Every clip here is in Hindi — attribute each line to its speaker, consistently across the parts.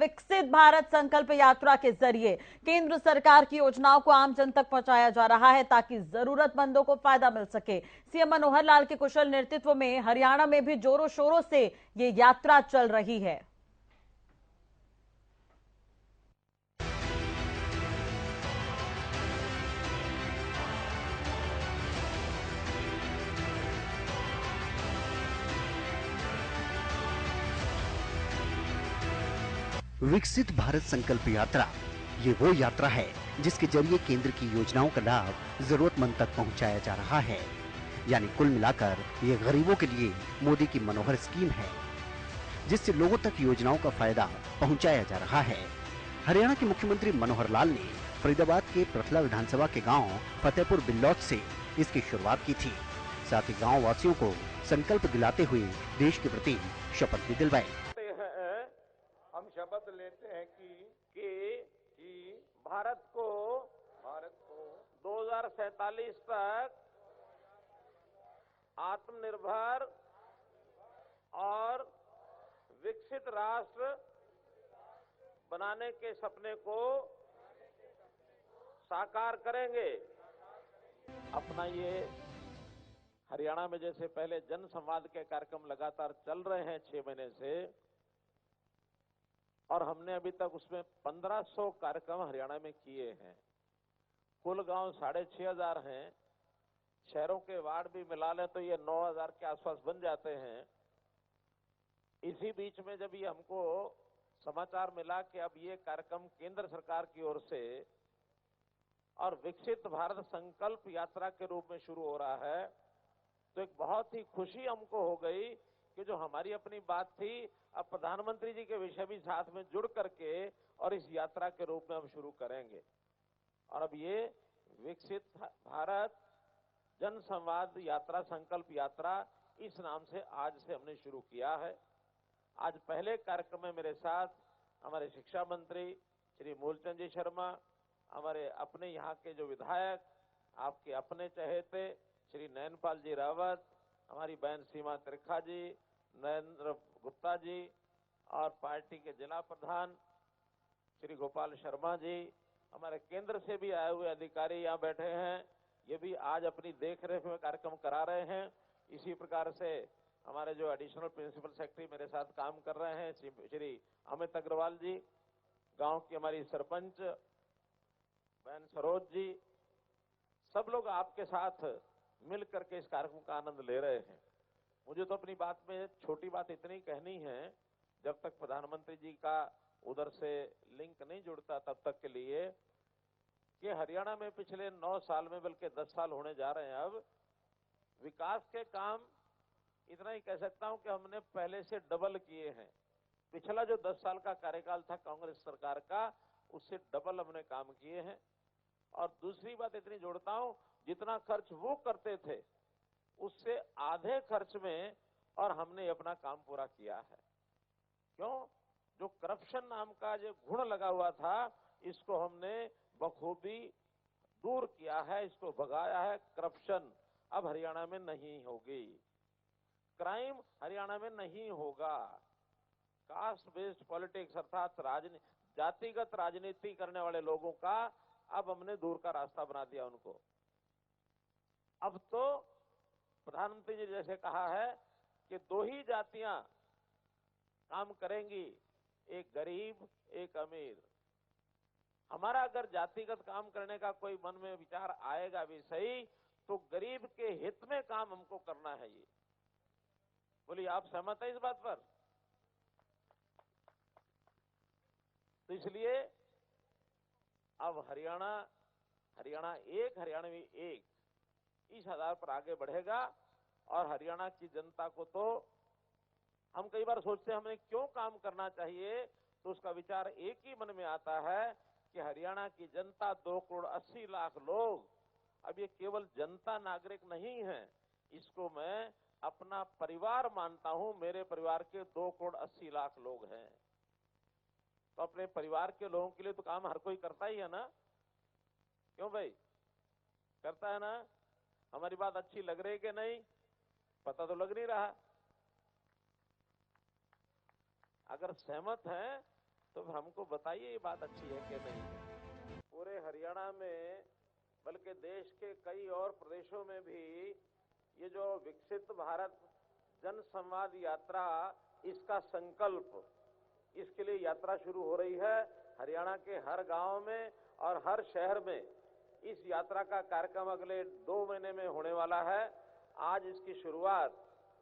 Speaker 1: विकसित भारत संकल्प यात्रा के जरिए केंद्र सरकार की योजनाओं को आम जन तक पहुंचाया जा रहा है ताकि जरूरतमंदों को फायदा मिल सके। सीएम मनोहर लाल के कुशल नेतृत्व में हरियाणा में भी जोरों शोरों से ये यात्रा चल रही है।
Speaker 2: विकसित भारत संकल्प यात्रा ये वो यात्रा है जिसके जरिए केंद्र की योजनाओं का लाभ जरूरतमंद तक पहुंचाया जा रहा है। यानी कुल मिलाकर ये गरीबों के लिए मोदी की मनोहर स्कीम है जिससे लोगों तक योजनाओं का फायदा पहुंचाया जा रहा है। हरियाणा के मुख्यमंत्री मनोहर लाल ने फरीदाबाद के प्रथला विधानसभा के गांव फतेहपुर बिल्लौद से इसकी शुरुआत की थी। साथ ही गाँव वासियों को संकल्प दिलाते हुए देश के प्रति शपथ भी दिलवाई।
Speaker 3: हम शपथ लेते हैं कि भारत को 2047 तक आत्मनिर्भर और विकसित राष्ट्र बनाने के सपने को साकार करेंगे। अपना ये हरियाणा में जैसे पहले जन संवाद के कार्यक्रम लगातार चल रहे हैं 6 महीने से, और हमने अभी तक उसमें 1500 कार्यक्रम हरियाणा में किए हैं। कुल गांव 6500 हैं। शहरों के वार्ड भी मिला लें तो ये 9000 के आसपास बन जाते हैं। इसी बीच में जब ये हमको समाचार मिला कि अब ये कार्यक्रम केंद्र सरकार की ओर से और विकसित भारत संकल्प यात्रा के रूप में शुरू हो रहा है, तो एक बहुत ही खुशी हमको हो गई कि जो हमारी अपनी बात थी अब प्रधानमंत्री जी के विषय भी साथ में जुड़ करके और इस यात्रा के रूप में हम शुरू करेंगे। और अब ये विकसित भारत जन संवाद यात्रा संकल्प यात्रा इस नाम से आज से हमने शुरू किया है। आज पहले कार्यक्रम में मेरे साथ हमारे शिक्षा मंत्री श्री मूलचंद जी शर्मा, हमारे अपने यहाँ के जो विधायक आपके अपने चहेते श्री नयनपाल जी रावत, हमारी बहन सीमा त्रिखा जी, नरेंद्र गुप्ता जी और पार्टी के जिला प्रधान श्री गोपाल शर्मा जी, हमारे केंद्र से भी आए हुए अधिकारी यहाँ बैठे हैं। ये भी आज अपनी देखरेख में कार्यक्रम करा रहे हैं। इसी प्रकार से हमारे जो एडिशनल प्रिंसिपल सेक्रेटरी मेरे साथ काम कर रहे हैं श्री अमित अग्रवाल जी, गांव की हमारी सरपंच बहन सरोज जी, सब लोग आपके साथ मिल करके इस कार्यक्रम का आनंद ले रहे हैं। मुझे तो अपनी बात में छोटी बात इतनी कहनी है, जब तक प्रधानमंत्री जी का उधर से लिंक नहीं जुड़ता तब तक के लिए, कि हरियाणा में पिछले 9 साल में बल्कि 10 साल होने जा रहे हैं अब, विकास के काम इतना ही कह सकता हूं कि हमने पहले से डबल किए हैं। पिछला जो 10 साल का कार्यकाल था कांग्रेस सरकार का, उससे डबल हमने काम किए हैं। और दूसरी बात इतनी जोड़ता हूं, जितना खर्च वो करते थे उससे आधे खर्च में और हमने अपना काम पूरा किया है। क्यों? जो करप्शन नाम का जो गुण लगा हुआ था, इसको हमने बखूबी दूर किया है, इसको भगाया है। करप्शन अब हरियाणा में नहीं होगी, क्राइम हरियाणा में नहीं होगा। कास्ट बेस्ड पॉलिटिक्स अर्थात जातिगत राजनीति करने वाले लोगों का अब हमने दूर का रास्ता बना दिया उनको। अब तो प्रधानमंत्री जी जैसे कहा है कि 2 ही जातियां काम करेंगी, एक गरीब एक अमीर। हमारा अगर जातिगत काम करने का कोई मन में विचार आएगा भी सही, तो गरीब के हित में काम हमको करना है। ये बोलिए, आप सहमत है इस बात पर? तो इसलिए अब हरियाणा एक, हरियाणवी एक इस आधार पर आगे बढ़ेगा। और हरियाणा की जनता को तो हम कई बार सोचते हैं हमें क्यों काम करना चाहिए, तो उसका विचार एक ही मन में आता है कि हरियाणा की जनता 2 करोड़ 80 लाख लोग, अब ये केवल जनता नागरिक नहीं है, इसको मैं अपना परिवार मानता हूं। मेरे परिवार के 2 करोड़ 80 लाख लोग हैं, तो अपने परिवार के लोगों के लिए तो काम हर कोई करता ही है ना। क्यों भाई, करता है ना? हमारी बात अच्छी लग रही कि नहीं? पता तो लग नहीं रहा। अगर सहमत हैं तो फिर हमको बताइए ये बात अच्छी है कि नहीं। पूरे हरियाणा में बल्कि देश के कई और प्रदेशों में भी ये जो विकसित भारत जन संवाद यात्रा, इसका संकल्प, इसके लिए यात्रा शुरू हो रही है। हरियाणा के हर गांव में और हर शहर में इस यात्रा का कार्यक्रम अगले 2 महीने में होने वाला है। आज इसकी शुरुआत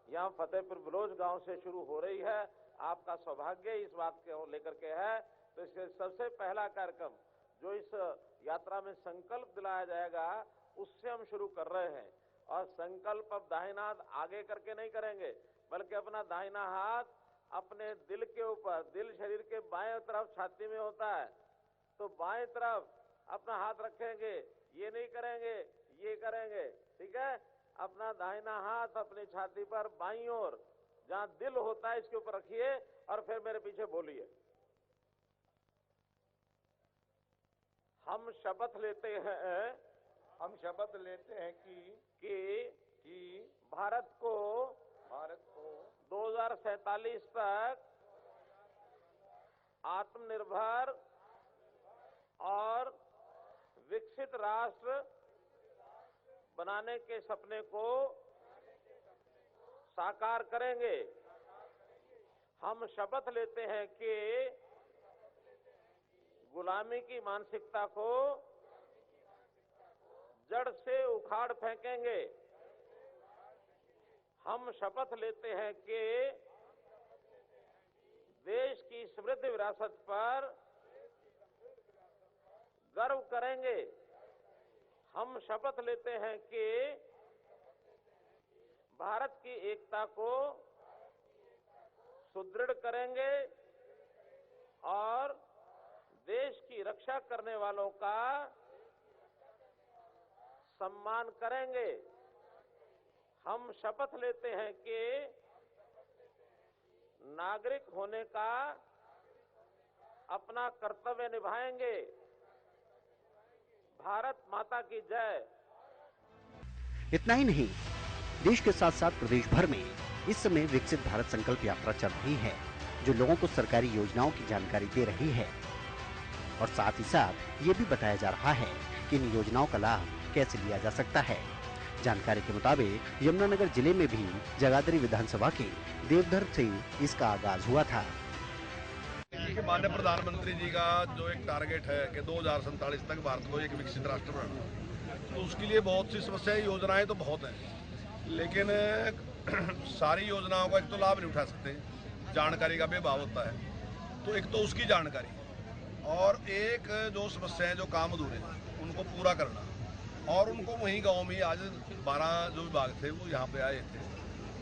Speaker 3: यहाँ फतेहपुर बलोच गांव से शुरू हो रही है। आपका सौभाग्य इस बात के लेकर के है। तो इसके सबसे पहला कार्यक्रम जो इस यात्रा में संकल्प दिलाया जाएगा, उससे हम शुरू कर रहे हैं। और संकल्प अब दाहिना हाथ आगे करके नहीं करेंगे, बल्कि अपना दाहिना हाथ अपने दिल के ऊपर, दिल शरीर के बाएं तरफ छाती में होता है, तो बाएं तरफ अपना हाथ रखेंगे। ये नहीं करेंगे, ये करेंगे, ठीक है। अपना दाहिना हाथ अपनी छाती पर बाईं ओर जहां दिल होता है इसके ऊपर रखिए और फिर मेरे पीछे बोलिए। हम शपथ लेते हैं,
Speaker 4: हम शपथ लेते हैं कि
Speaker 3: भारत को 2047 तक आत्मनिर्भर और विकसित राष्ट्र बनाने के सपने को साकार करेंगे। हम शपथ लेते हैं कि गुलामी की मानसिकता को जड़ से उखाड़ फेंकेंगे। हम शपथ लेते हैं कि देश की समृद्ध विरासत पर गर्व करेंगे। हम शपथ लेते हैं कि भारत की एकता को सुदृढ़ करेंगे और देश की रक्षा करने वालों का सम्मान करेंगे। हम शपथ लेते हैं कि नागरिक होने का अपना कर्तव्य निभाएंगे। भारत माता की जय।
Speaker 2: इतना ही नहीं, देश के साथ साथ प्रदेश भर में इस समय विकसित भारत संकल्प यात्रा चल रही है, जो लोगों को सरकारी योजनाओं की जानकारी दे रही है। और साथ ही साथ ये भी बताया जा रहा है कि इन योजनाओं का लाभ कैसे लिया जा सकता है। जानकारी के मुताबिक यमुनानगर जिले में भी जगाधरी विधानसभा के देवधर से इसका आगाज हुआ था।
Speaker 4: माननीय प्रधानमंत्री जी का जो एक टारगेट है कि 2047 तक भारत को एक विकसित राष्ट्र बनाना, तो उसके लिए बहुत सी समस्याएं, योजनाएं तो बहुत हैं, लेकिन सारी योजनाओं का एक तो लाभ नहीं उठा सकते, जानकारी का भी अभाव होता है। तो एक तो उसकी जानकारी और एक जो समस्याएं, जो काम अधूरे हैं, उनको पूरा करना। और उनको वहीं गांव में आज 12 जो विभाग थे वो यहाँ पे आए थे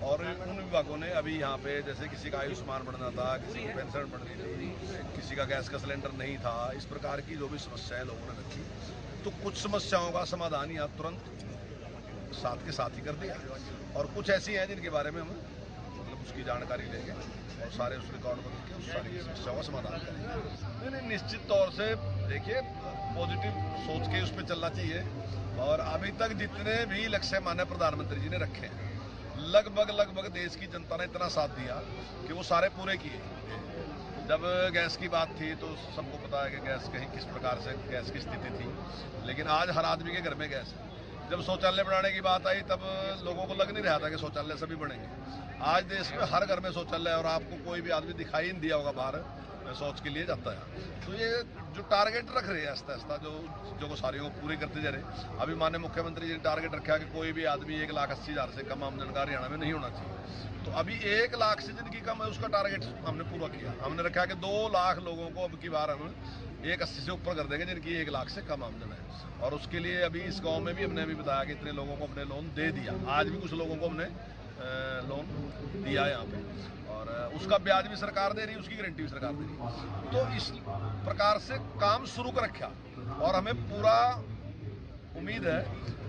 Speaker 4: और उन विभागों ने अभी यहाँ पे, जैसे किसी का आयुष्मान बढ़ना था, किसी की पेंशन बढ़नी थी, किसी का गैस का सिलेंडर नहीं था, इस प्रकार की जो भी समस्याएं लोगों ने रखी, तो कुछ समस्याओं का समाधान यहाँ तुरंत साथ के साथ ही कर दिया। और कुछ ऐसी हैं जिनके बारे में हम मतलब उसकी जानकारी लेंगे और सारे उस रिकॉर्ड को देख के उस सारी समस्याओं का समाधान करेंगे। नहीं, निश्चित तौर से देखिए, पॉजिटिव सोच के उस पर चलना चाहिए। और अभी तक जितने भी लक्ष्य माननीय प्रधानमंत्री जी ने रखे हैं, लगभग देश की जनता ने इतना साथ दिया कि वो सारे पूरे किए। जब गैस की बात थी तो सबको पता है कि गैस कहीं किस प्रकार से गैस की स्थिति थी, लेकिन आज हर आदमी के घर में गैस है। जब शौचालय बनाने की बात आई तब लोगों को लग नहीं रहा था कि शौचालय सभी बनेंगे। आज देश में हर घर में शौचालय, और आपको कोई भी आदमी दिखाई नहीं दिया होगा बाहर शौच के लिए जाता है। तो ये जो टारगेट रख रहे हैं आस्ता आस्ता, जो सारी को पूरी करते जा रहे। अभी माननीय मुख्यमंत्री जी ने टारगेट रखा कि कोई भी आदमी 1,80,000 से कम आमदन का हरियाणा में नहीं होना चाहिए। तो अभी 1 लाख से जिनकी कम है उसका टारगेट हमने पूरा किया। हमने रखा कि 2 लाख लोगों को अब की बार हम 1,80 से ऊपर कर देंगे जिनकी 1 लाख से कम आमदन है। और उसके लिए अभी इस गाँव में भी हमने अभी बताया कि इतने लोगों को हमने लोन दे दिया। आज भी कुछ लोगों को हमने लोन दिया यहाँ पे, और उसका ब्याज भी सरकार दे रही है, उसकी गारंटी भी सरकार दे रही है। तो इस प्रकार से काम शुरू कर रखा और हमें पूरा उम्मीद है।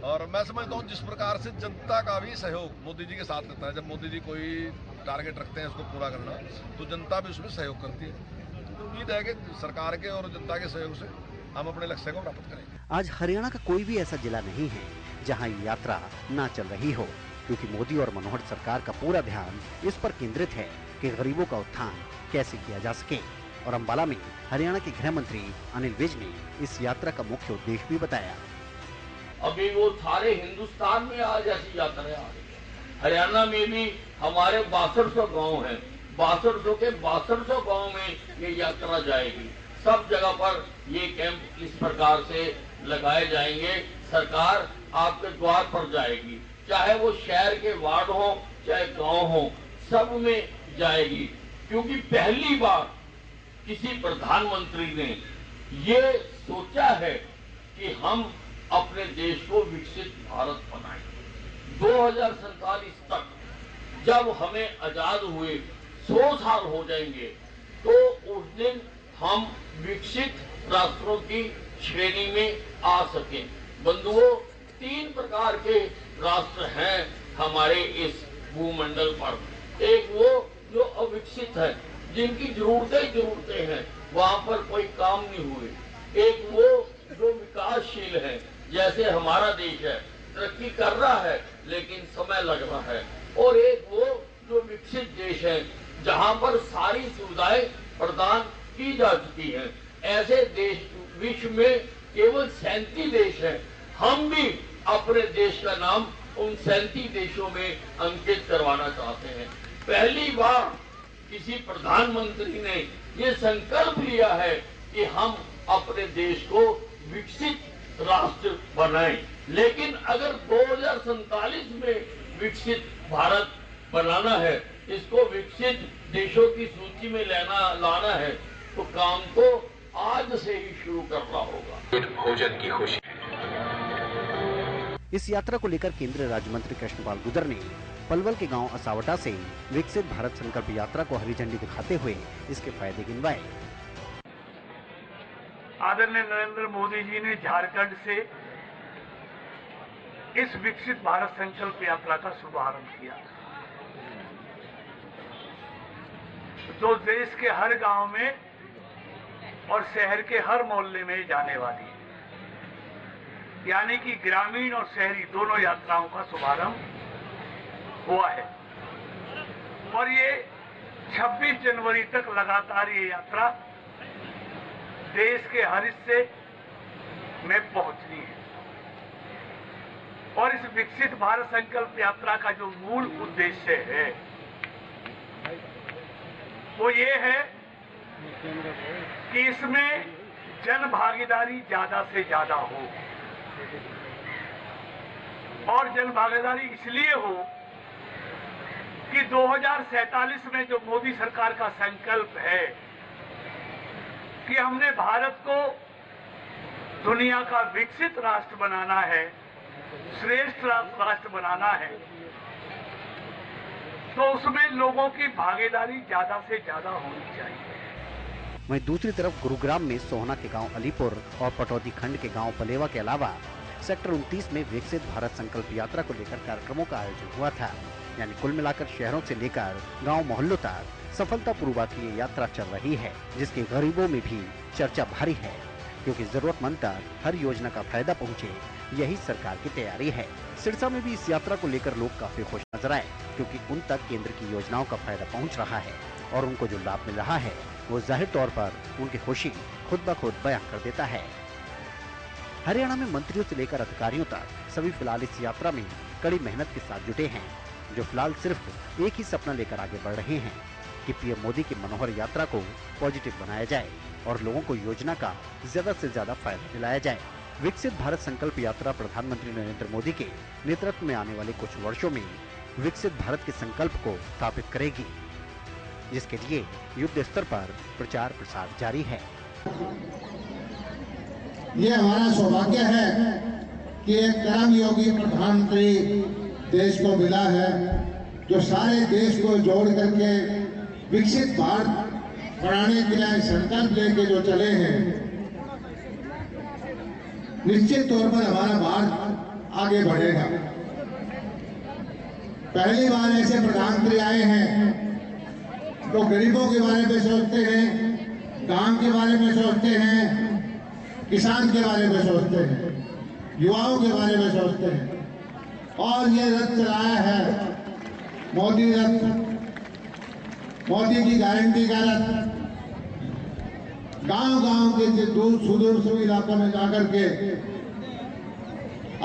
Speaker 4: और मैं समझता हूँ जिस प्रकार से जनता का भी सहयोग मोदी जी के साथ रहता है, जब मोदी जी कोई टारगेट रखते हैं उसको पूरा करना, तो जनता भी उसमें सहयोग करती है। तो उम्मीद है कि सरकार के और जनता के सहयोग से हम अपने लक्ष्य को प्राप्त करेंगे।
Speaker 2: आज हरियाणा का कोई भी ऐसा जिला नहीं है जहां ये यात्रा ना चल रही हो, क्योंकि मोदी और मनोहर सरकार का पूरा ध्यान इस पर केंद्रित है कि गरीबों का उत्थान कैसे किया जा सके और अम्बाला में हरियाणा के गृह मंत्री अनिल विज ने इस यात्रा का मुख्य उद्देश्य भी बताया।
Speaker 5: अभी वो सारे हिंदुस्तान में आज ऐसी यात्राएं आ रही है। हरियाणा में भी हमारे 6200 गांव हैं, 6200 के 6200 गांव में ये यात्रा जाएगी। सब जगह पर ये कैंप इस प्रकार से लगाए जाएंगे। सरकार आपके द्वार पर जाएगी, चाहे वो शहर के वार्ड हो चाहे गांव हो, सब में जाएगी। क्योंकि पहली बार किसी प्रधानमंत्री ने ये सोचा है कि हम अपने देश को विकसित भारत बनाएं। 2047 तक जब हमें आजाद हुए 100 साल हो जाएंगे, तो उस दिन हम विकसित राष्ट्रों की श्रेणी में आ सकें। बंधुओं, 3 प्रकार के राष्ट्र हैं हमारे इस भूमंडल पर। एक वो जो अविकसित है, जिनकी जरूरतें हैं, वहां पर कोई काम नहीं हुए। एक वो जो विकासशील है, जैसे हमारा देश है, तरक्की कर रहा है लेकिन समय लग रहा है। और एक वो जो विकसित देश है, जहां पर सारी सुविधाएं प्रदान की जा चुकी हैं। ऐसे देश विश्व में केवल 37 देश हैं। हम भी अपने देश का नाम उन 37 देशों में अंकित करवाना चाहते हैं। पहली बार किसी प्रधानमंत्री ने ये संकल्प लिया है कि हम अपने देश को विकसित राष्ट्र बनाएं। लेकिन अगर 2047 में विकसित भारत बनाना है, इसको विकसित देशों की सूची में लाना है, तो काम तो आज से ही शुरू करना होगा।
Speaker 6: भोजन की खुशी।
Speaker 2: इस यात्रा को लेकर केंद्रीय राज्य मंत्री कृष्णपाल गुर्जर ने पलवल के गांव असावटा से विकसित भारत संकल्प यात्रा को हरी झंडी दिखाते हुए इसके फायदे गिनवाए।
Speaker 7: आदरणीय नरेंद्र मोदी जी ने झारखंड से इस विकसित भारत संकल्प यात्रा का शुभारंभ किया, जो देश के हर गांव में और शहर के हर मोहल्ले में जाने वाली है। यानी कि ग्रामीण और शहरी दोनों यात्राओं का शुभारंभ हुआ है। और ये 26 जनवरी तक लगातार ये यात्रा देश के हर हिस्से में पहुंचनी है। और इस विकसित भारत संकल्प यात्रा का जो मूल उद्देश्य है वो ये है कि इसमें जन भागीदारी ज्यादा से ज्यादा हो। और जन भागीदारी इसलिए हो कि 2047 में जो मोदी सरकार का संकल्प है कि हमने भारत को दुनिया का विकसित राष्ट्र बनाना है, श्रेष्ठ राष्ट्र बनाना है, तो उसमें लोगों की भागीदारी ज्यादा से ज्यादा होनी चाहिए।
Speaker 2: वहीं दूसरी तरफ गुरुग्राम में सोहना के गांव अलीपुर और पटौदी खंड के गांव पलेवा के अलावा सेक्टर 29 में विकसित भारत संकल्प यात्रा को लेकर कार्यक्रमों का आयोजन हुआ था। यानी कुल मिलाकर शहरों से लेकर गांव मोहल्लों तक सफलतापूर्वक ये यात्रा चल रही है, जिसके गरीबों में भी चर्चा भारी है, क्योंकि जरूरतमंद तक हर योजना का फायदा पहुंचे, यही सरकार की तैयारी है। सिरसा में भी इस यात्रा को लेकर लोग काफी खुश नजर आए, क्योंकि उन तक केंद्र की योजनाओं का फायदा पहुंच रहा है और उनको जो लाभ मिल रहा है वो जाहिर तौर पर उनकी खुशी खुद ब खुद बयां कर देता है। हरियाणा में मंत्रियों से लेकर अधिकारियों तक सभी फिलहाल इस यात्रा में कड़ी मेहनत के साथ जुटे हैं, जो फिलहाल सिर्फ एक ही सपना लेकर आगे बढ़ रहे हैं कि पीएम मोदी की मनोहर यात्रा को पॉजिटिव बनाया जाए और लोगों को योजना का ज्यादा से ज्यादा फायदा दिलाया जाए। विकसित भारत संकल्प यात्रा प्रधानमंत्री नरेंद्र मोदी के नेतृत्व में आने वाले कुछ वर्षों में विकसित भारत के संकल्प को स्थापित करेगी, जिसके लिए युद्ध स्तर पर प्रचार प्रसार जारी है।
Speaker 8: ये हमारा सौभाग्य है कि एक कर्मयोगी प्रधानमंत्री देश को मिला है, जो सारे देश को जोड़ करके विकसित भारत बनाने के लिए संकल्प लेके जो चले हैं। निश्चित तौर पर हमारा भारत आगे बढ़ेगा। पहली बार ऐसे प्रधानमंत्री आए हैं तो गरीबों के बारे में सोचते हैं, गांव के बारे में सोचते हैं, किसान के बारे में सोचते हैं, युवाओं के बारे में सोचते हैं। और ये रथ चलाया है मोदी रथ, मोदी की गारंटी का रथ। गांव-गांव के दूर सुदूर इलाकों में जाकर के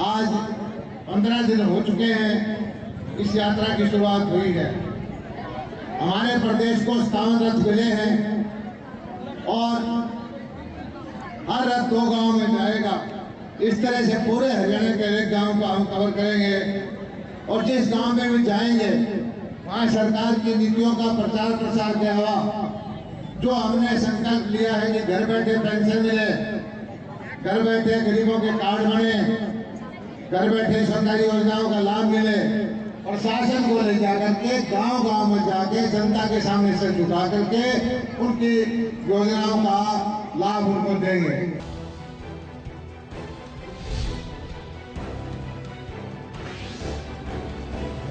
Speaker 8: आज 15 दिन हो चुके हैं इस यात्रा की शुरुआत हुई है। हमारे प्रदेश को 57 रथ मिले हैं और हर रथ 2 गांव में जाएगा। इस तरह से पूरे हरियाणा के एक गांव को हम कवर करेंगे और जिस गांव में भी जाएंगे वहां सरकार की नीतियों का प्रचार प्रसार के अलावा जो हमने संकल्प लिया है कि घर बैठे पेंशन मिले, घर बैठे गरीबों के कार्ड बने, घर बैठे सरकारी योजनाओं का लाभ मिले और शासन को ले जाकर के गांव-गांव में जाके जनता के सामने से जुटा करके उनकी योजनाओं का लाभ उनको देंगे।